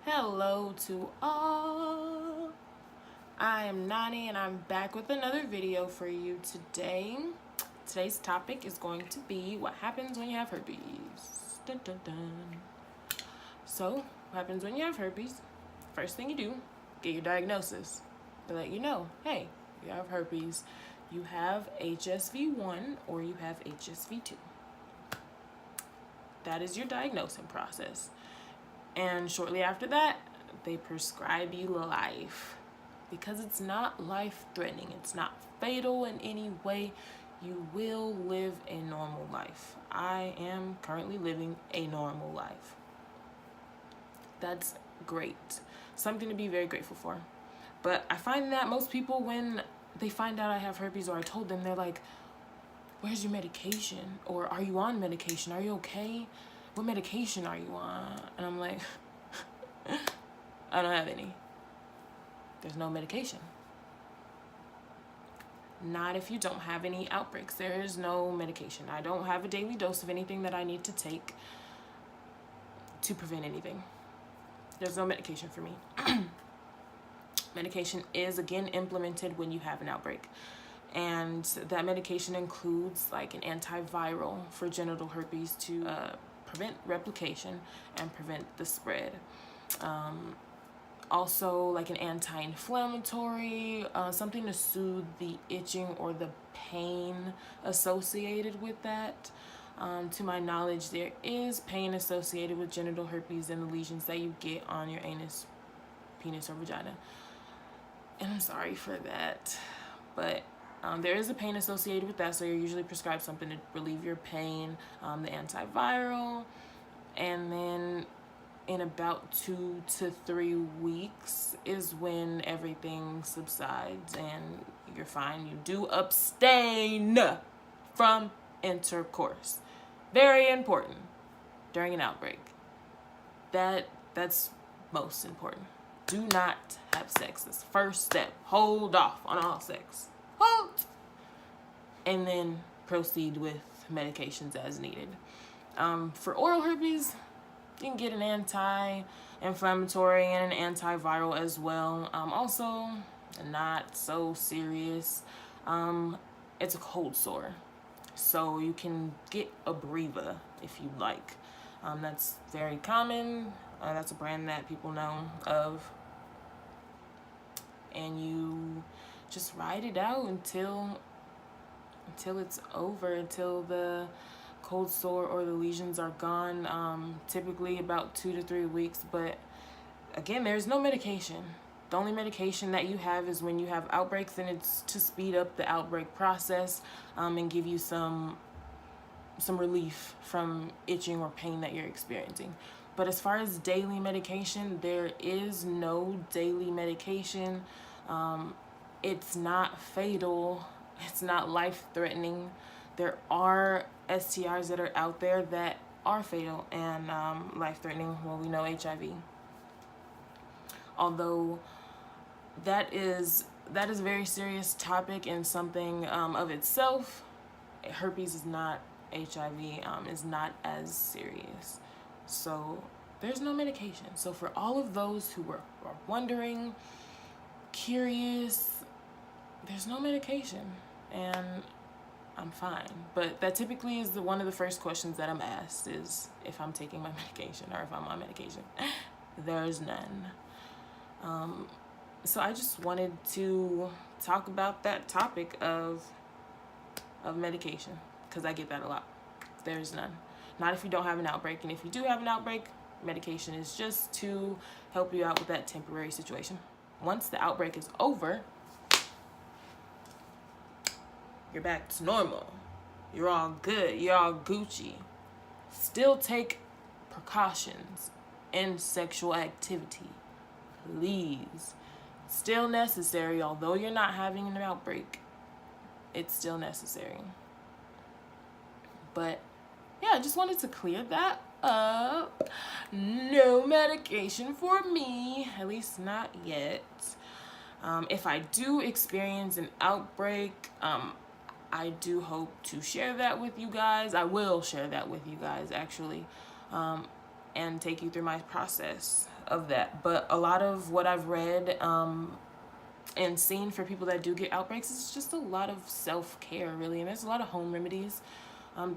Hello to all. I am Nani and I'm back with another video for you today. Today's topic is going to be what happens when you have herpes. Dun, dun, dun. So, what happens when you have herpes? First thing you do, get your diagnosis. They let you know, hey, you have herpes. You have HSV1 or you have HSV2. That is your diagnosing process. And shortly after that, they prescribe you life. Because it's not life-threatening. It's not fatal in any way. You will live a normal life. I am currently living a normal life. That's great. Something to be very grateful for. But I find that most people, when they find out I have herpes or I told them, they're like, where's your medication? Or are you on medication? Are you okay? What medication are you on? And I'm like, I don't have any. There's no medication. Not if you don't have any outbreaks. There is no medication. I don't have a daily dose of anything that I need to take to prevent anything. There's no medication for me. Medication is, again, implemented when you have an outbreak. And that medication includes like an antiviral for genital herpes to prevent replication and prevent the spread. Also like an anti-inflammatory, something to soothe the itching or the pain associated with that. To my knowledge, there is pain associated with genital herpes and the lesions that you get on your anus, penis, or vagina. And I'm sorry for that, but there is a pain associated with that, so you're usually prescribed something to relieve your pain, the antiviral, and then in about 2 to 3 weeks is when everything subsides and you're fine. You do abstain from intercourse. Very important during an outbreak. That's most important. Do not have sex. That's the first step. Hold off on all sex. Hold! And then proceed with medications as needed. For oral herpes, you can get an anti-inflammatory and an antiviral as well. Also, not so serious. It's a cold sore. So you can get a Breva if you like. That's very common. That's a brand that people know of. And you just ride it out until it's over, until the cold sore or the lesions are gone. Typically about 2 to 3 weeks, but again, there's no medication. The only medication that you have is when you have outbreaks, and it's to speed up the outbreak process and give you some relief from itching or pain that you're experiencing. But as far as daily medication, there is no daily medication. It's not fatal. It's not life-threatening. There are STIs that are out there that are fatal and life-threatening. Well, we know HIV. Although that is a very serious topic and something of itself. Herpes is not, HIV is not as serious. So there's no medication. So for all of those who are wondering, curious, there's no medication, and I'm fine. But that typically is one of the first questions that I'm asked, is if I'm taking my medication or if I'm on medication. There's none. So I just wanted to talk about that topic of medication, because I get that a lot. There's none. Not if you don't have an outbreak. And if you do have an outbreak, medication is just to help you out with that temporary situation. Once the outbreak is over, you're back to normal. You're all good. You're all Gucci. Still take precautions in sexual activity. Please. Still necessary, although you're not having an outbreak. It's still necessary. But yeah, I just wanted to clear that up. No medication for me, at least not yet. If I do experience an outbreak, I do hope to share that with you guys. I will share that with you guys, actually, and take you through my process. of that. But a lot of what I've read and seen for people that do get outbreaks is just a lot of self-care, really. And there's a lot of home remedies.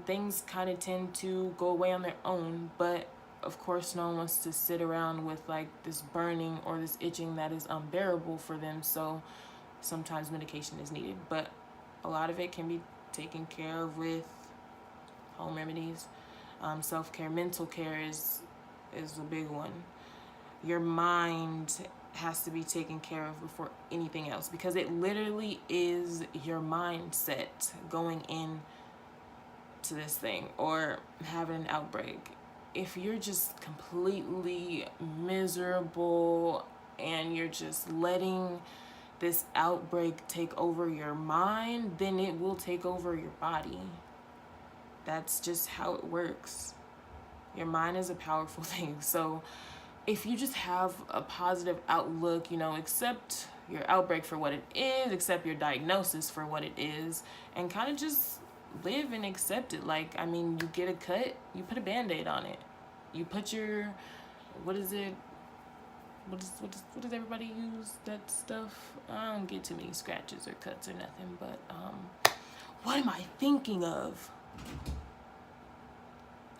Things kind of tend to go away on their own, but of course no one wants to sit around with like this burning or this itching that is unbearable for them, so sometimes medication is needed. But a lot of it can be taken care of with home remedies. Self-care, mental care is a big one. Your mind has to be taken care of before anything else, because it literally is your mindset going in to this thing or having an outbreak. If you're just completely miserable and you're just letting this outbreak take over your mind, then it will take over your body. That's just how it works. Your mind is a powerful thing. So if you just have a positive outlook, you know, accept your outbreak for what it is, accept your diagnosis for what it is, and kind of just live and accept it. Like, I mean, you get a cut, you put a Band-Aid on it. You put your, what does everybody use, that stuff? I don't get too many scratches or cuts or nothing, but what am I thinking of?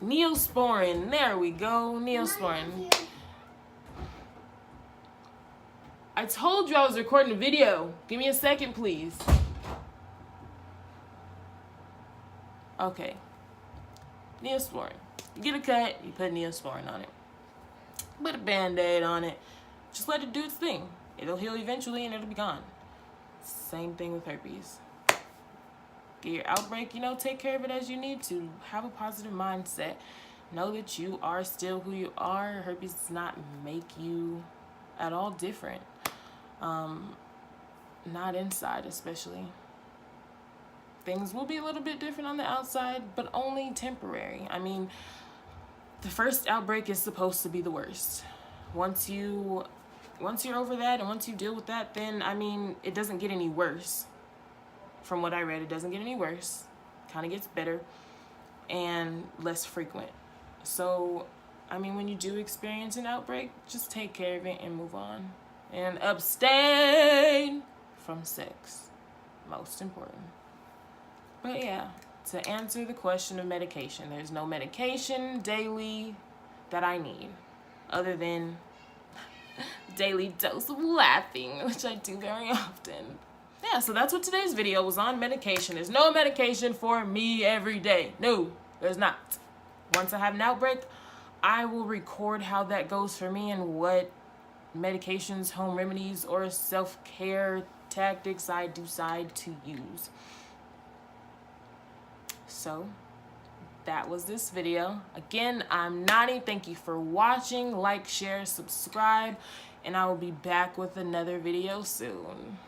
Neosporin. There we go. Neosporin. I told you I was recording a video. Give me a second, please. Okay. Neosporin. You get a cut, you put Neosporin on it. Put a Band-Aid on it. Just let it do its thing. It'll heal eventually and it'll be gone. Same thing with herpes. Get your outbreak, you know, take care of it as you need to. Have a positive mindset. Know that you are still who you are. Herpes does not make you at all different. Not inside, especially. Things will be a little bit different on the outside, but only temporary. I mean, the first outbreak is supposed to be the worst. Once you're over that and once you deal with that, then, I mean, it doesn't get any worse. From what I read, it doesn't get any worse. Kind of gets better and less frequent. So, I mean, when you do experience an outbreak, just take care of it and move on. And abstain from sex. Most important. But yeah, to answer the question of medication, there's no medication daily that I need other than daily dose of laughing, which I do very often. Yeah, so that's what today's video was on, medication. There's no medication for me every day. No, there's not. Once I have an outbreak, I will record how that goes for me and what medications, home remedies, or self-care tactics I decide to use. So that was this video. Again, I'm Nani. Thank you for watching. Like, share, subscribe, and I will be back with another video soon.